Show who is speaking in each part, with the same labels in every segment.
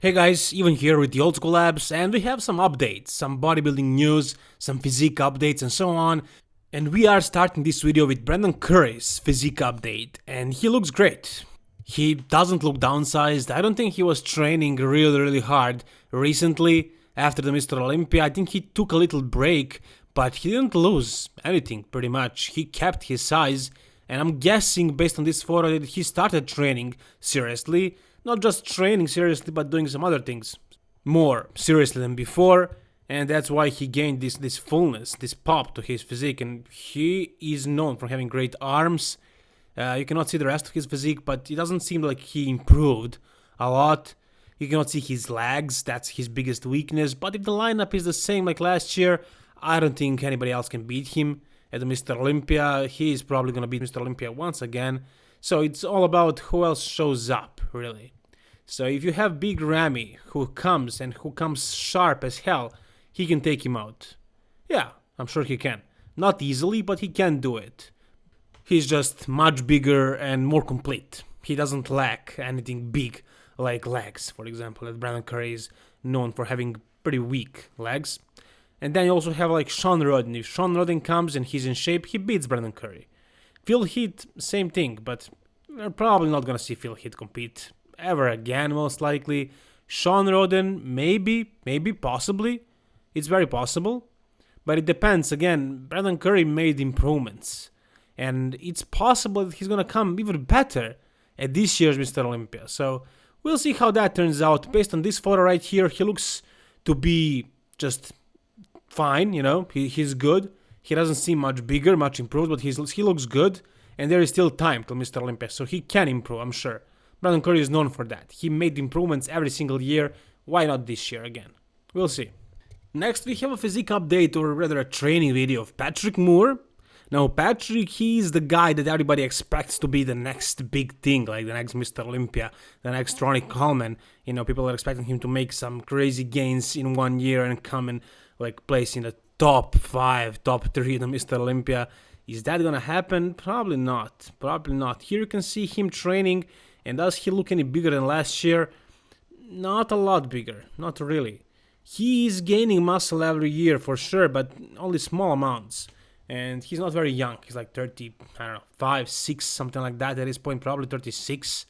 Speaker 1: Hey guys, even here with the Old School Labs, and we have some updates, some bodybuilding news, some physique updates and so on. And we are starting this video with Brandon Curry's physique update, and he looks great. He doesn't look downsized. I don't think he was training really hard recently after the Mr. Olympia. I think he took a little break, but he didn't lose anything pretty much. He kept his size, and I'm guessing based on this photo that he started training seriously. Not just training seriously, but doing some other things more seriously than before, and that's why he gained this fullness, this pop to his physique. And he is known for having great arms. You cannot see the rest of his physique, but it doesn't seem like he improved a lot. You cannot see his legs, that's his biggest weakness. But if the lineup is the same like last year, I don't think anybody else can beat him at the Mr. Olympia. He is probably gonna beat Mr. Olympia once again. So it's all about who else shows up, really. So if you have Big Ramy who comes sharp as hell, he can take him out. Yeah, I'm sure he can. Not easily, but he can do it. He's just much bigger and more complete. He doesn't lack anything big like legs, for example, that Brandon Curry is known for having pretty weak legs. And then you also have like Sean Roden. If Sean Roden comes and he's in shape, he beats Brandon Curry. Phil Heath, same thing, but we're probably not gonna see Phil Heath compete ever again, most likely. Sean Roden, maybe, possibly. It's very possible. But it depends. Again, Brandon Curry made improvements. And it's possible that he's gonna come even better at this year's Mr. Olympia. So we'll see how that turns out. Based on this photo right here, he looks to be just fine, you know. He's good. He doesn't seem much bigger, much improved, but he looks good. And there is still time till Mr. Olympia, so he can improve, I'm sure. Brandon Curry is known for that. He made improvements every single year. Why not this year again? We'll see. Next, we have a physique update, or rather a training video of Patrick Moore. Now, Patrick, he's the guy that everybody expects to be the next big thing, like the next Mr. Olympia, the next Ronnie Coleman. You know, people are expecting him to make some crazy gains in 1 year and come and like place in the top 5, top 3 in the Mr. Olympia. Is that gonna happen? Probably not. Probably not. Here you can see him training. And does he look any bigger than last year? Not a lot bigger. Not really. He is gaining muscle every year for sure, but only small amounts. And he's not very young. He's like 30, I don't know, 5, 6, something like that at this point. Probably 36.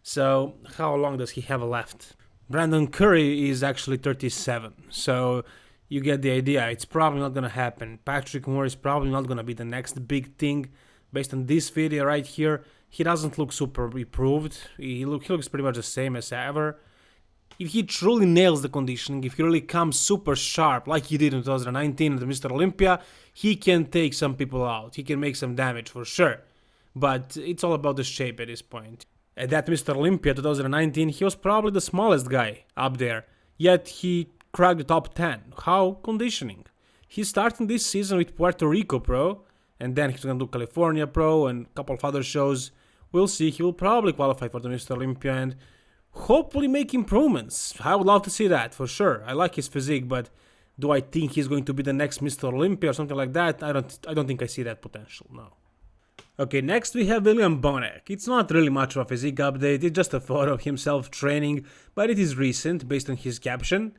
Speaker 1: So how long does he have left? Brandon Curry is actually 37. So you get the idea. It's probably not going to happen. Patrick Moore is probably not going to be the next big thing. Based on this video right here, he doesn't look super improved. He looks pretty much the same as ever. If he truly nails the conditioning, if he really comes super sharp like he did in 2019 at the Mr. Olympia, he can take some people out. He can make some damage for sure. But it's all about the shape at this point. At that Mr. Olympia 2019, he was probably the smallest guy up there. Yet he cracked the top 10. How? Conditioning. He's starting this season with Puerto Rico Pro. And then he's going to do California Pro and a couple of other shows. We'll see. He will probably qualify for the Mr. Olympia and hopefully make improvements. I would love to see that, for sure. I like his physique, but do I think he's going to be the next Mr. Olympia or something like that? I don't think I see that potential, no. Okay, next we have William Banach. It's not really much of a physique update. It's just a photo of himself training, but it is recent based on his caption.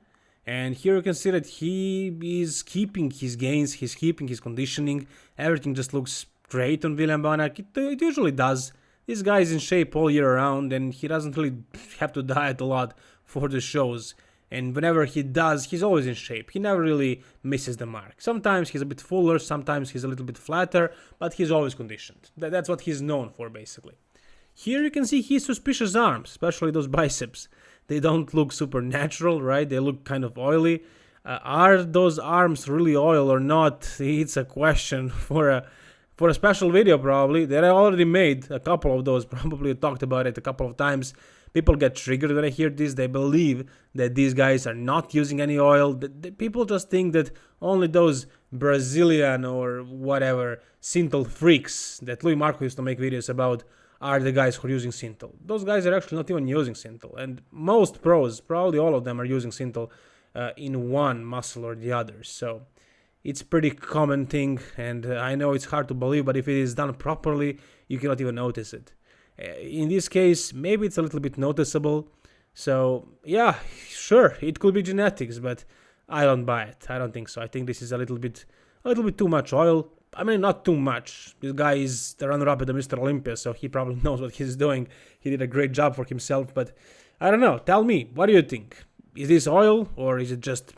Speaker 1: And here you can see that he is keeping his gains, he's keeping his conditioning. Everything just looks great on William Banach. It usually does. This guy is in shape all year round and he doesn't really have to diet a lot for the shows. And whenever he does, he's always in shape. He never really misses the mark. Sometimes he's a bit fuller, sometimes he's a little bit flatter, but he's always conditioned. That's what he's known for, basically. Here you can see his suspicious arms, especially those biceps. They don't look super natural, right? They look kind of oily. Are those arms really oil or not? It's a question for a special video probably that I already made. A couple of those, probably talked about it a couple of times. People get triggered when I hear this. They believe that these guys are not using any oil. People just think that only those Brazilian or whatever Synthol freaks that Louis Marco used to make videos about are the guys who are using Synthol. Those guys are actually not even using Synthol. And most pros, probably all of them, are using Synthol in one muscle or the other. So it's pretty common thing, and I know it's hard to believe, but if it is done properly, you cannot even notice it. In this case, maybe it's a little bit noticeable. So yeah, sure, it could be genetics, but I don't buy it. I don't think so. I think this is a little bit too much oil. I mean, not too much. This guy is the runner-up at the Mr. Olympia, so he probably knows what he's doing. He did a great job for himself, but I don't know. Tell me, what do you think? Is this oil or is it just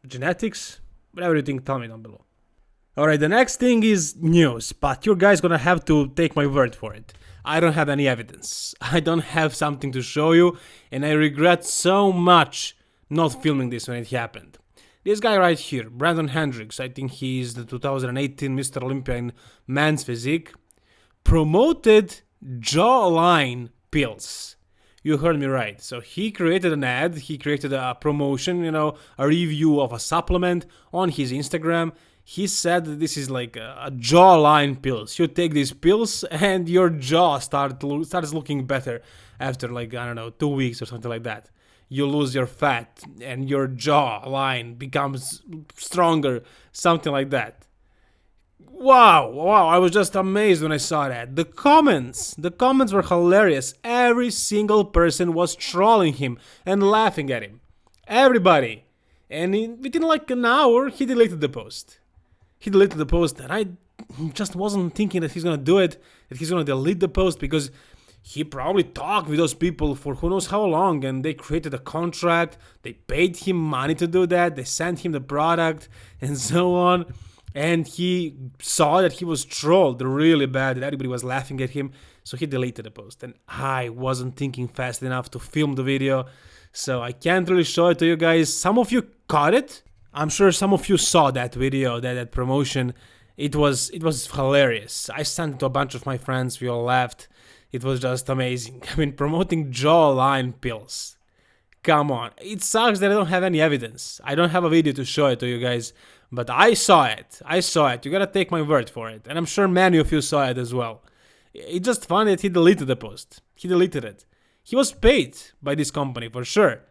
Speaker 1: genetics? Whatever you think, tell me down below. Alright, the next thing is news, but you guys gonna have to take my word for it. I don't have any evidence. I don't have something to show you, and I regret so much not filming this when it happened. This guy right here, Hendrix, I think he's the 2018 Mr. Olympia in men's physique, promoted jawline pills. You heard me right. So he created an ad, he created a promotion, a review of a supplement on his Instagram. He said that this is like a jawline pills. You take these pills and your jaw starts looking better after 2 weeks or something like that. You lose your fat and your jawline becomes stronger, something like that. Wow, I was just amazed when I saw that. The comments were hilarious. Every single person was trolling him and laughing at him. Everybody. And within an hour, he deleted the post. And I just wasn't thinking that he's gonna do it, that he's gonna delete the post, because he probably talked with those people for who knows how long, and they created a contract, they paid him money to do that, they sent him the product, and so on. And he saw that he was trolled really bad, that everybody was laughing at him, so he deleted the post. And I wasn't thinking fast enough to film the video, so I can't really show it to you guys. Some of you caught it. I'm sure some of you saw that video, that promotion. It was hilarious. I sent it to a bunch of my friends, we all laughed. It was just amazing. I mean, promoting jawline pills. Come on. It sucks that I don't have any evidence. I don't have a video to show it to you guys, but I saw it. You gotta take my word for it. And I'm sure many of you saw it as well. It's just funny that he deleted the post. He deleted it. He was paid by this company for sure.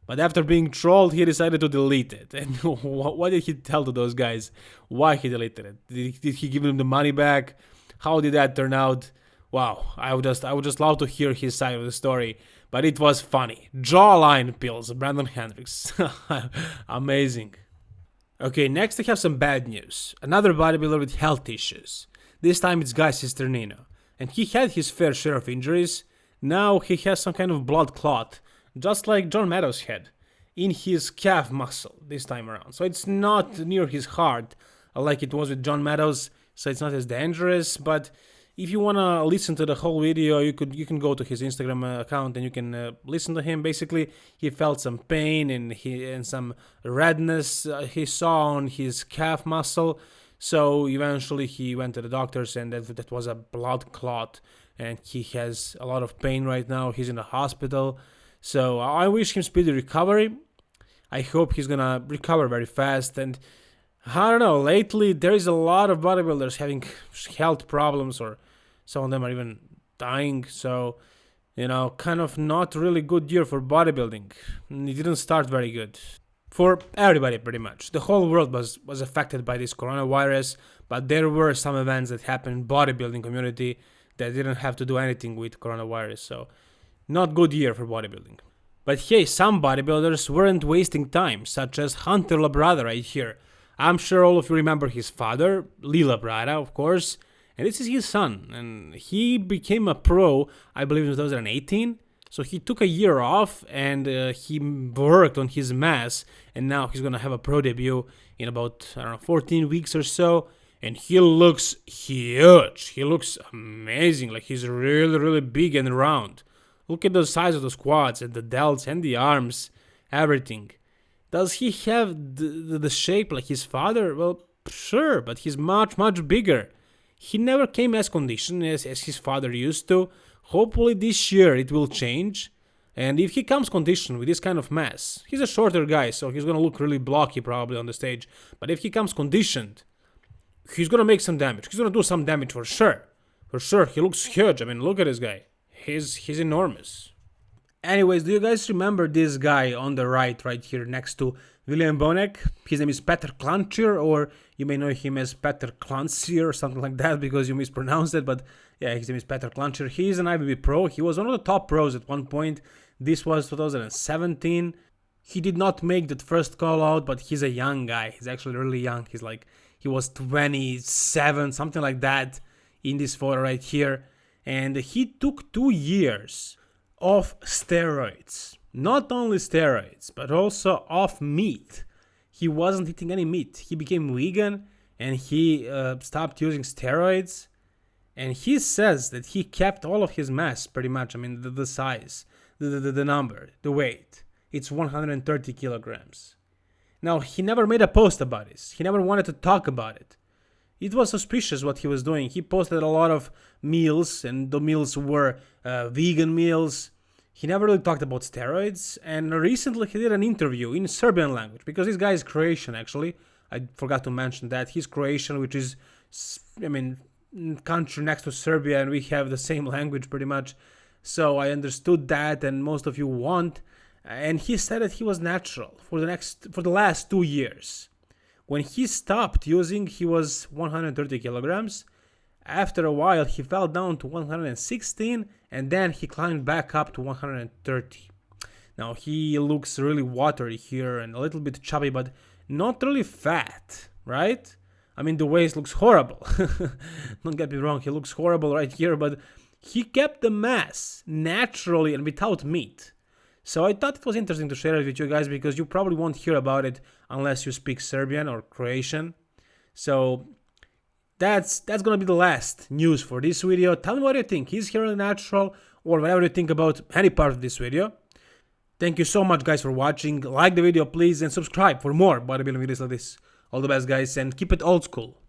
Speaker 1: But after being trolled, he decided to delete it. And what did he tell to those guys? Why he deleted it? Did he give them the money back? How did that turn out? Wow, I would just love to hear his side of the story. But it was funny. Jawline pills, Hendrix. Amazing. Okay, next I have some bad news. Another bodybuilder with health issues. This time it's guy Cisternino. And he had his fair share of injuries. Now he has some kind of blood clot, just like John Meadows had, in his calf muscle this time around. So it's not near his heart like it was with John Meadows, so it's not as dangerous. But if you want to listen to the whole video, you can go to his Instagram account and you can listen to him. Basically, he felt some pain and some redness he saw on his calf muscle. So eventually he went to the doctors, and that was a blood clot, and he has a lot of pain right now. He's in the hospital. So I wish him speedy recovery. I hope he's gonna recover very fast. And I don't know, lately there is a lot of bodybuilders having health problems, or some of them are even dying. So, kind of not really good year for bodybuilding. It didn't start very good. For everybody pretty much. The whole world was affected by this coronavirus, but there were some events that happened in bodybuilding community that didn't have to do anything with coronavirus. So not good year for bodybuilding. But hey, some bodybuilders weren't wasting time, such as Hunter Labrada right here. I'm sure all of you remember his father, Lee Labrada, of course, and this is his son. And he became a pro, I believe in 2018. So he took a year off and he worked on his mass, and now he's gonna have a pro debut in about 14 weeks or so. And he looks huge. He looks amazing. Like he's really, really big and round. Look at the size of the quads and the delts and the arms, everything. Does he have the shape like his father? Well, sure, but he's much, much bigger. He never came as conditioned as his father used to. Hopefully this year it will change. And if he comes conditioned with this kind of mass, he's a shorter guy, so he's going to look really blocky probably on the stage. But if he comes conditioned, he's going to make some damage. He's going to do some damage for sure. For sure, he looks huge. I mean, look at this guy. He's enormous. Anyways, do you guys remember this guy on the right here next to William Banach? His name is Peter Klancier, or you may know him as Peter Klancier or something like that because you mispronounced it, but yeah, his name is Peter Klancier. He is an IBB pro. He was one of the top pros at one point. This was 2017. He did not make that first call out, but he's a young guy. He's actually really young. He was 27, something like that, in this photo right here. And he took 2 years of steroids. Not only steroids, but also off meat. He wasn't eating any meat. He became vegan and he stopped using steroids. And he says that he kept all of his mass pretty much. I mean, the size, the number, the weight. It's 130 kilograms. Now, he never made a post about this. He never wanted to talk about it. It was suspicious what he was doing. He posted a lot of meals, and the meals were vegan meals. He never really talked about steroids. And recently he did an interview in Serbian language, because this guy is Croatian, actually. I forgot to mention that. He's Croatian, which is, country next to Serbia, and we have the same language pretty much. So I understood that, and most of you won't. And he said that he was natural for the last 2 years. When he stopped using, he was 130 kilograms. After a while, he fell down to 116, and then he climbed back up to 130. Now, he looks really watery here and a little bit chubby, but not really fat, right? I mean, the waist looks horrible. Don't get me wrong, he looks horrible right here, but he kept the mass naturally and without meat. So I thought it was interesting to share it with you guys, because you probably won't hear about it unless you speak Serbian or Croatian. So that's gonna be the last news for this video. Tell me what you think. Is he really natural, or whatever you think about any part of this video. Thank you so much, guys, for watching. Like the video, please, and subscribe for more bodybuilding videos like this. All the best, guys, and keep it old school.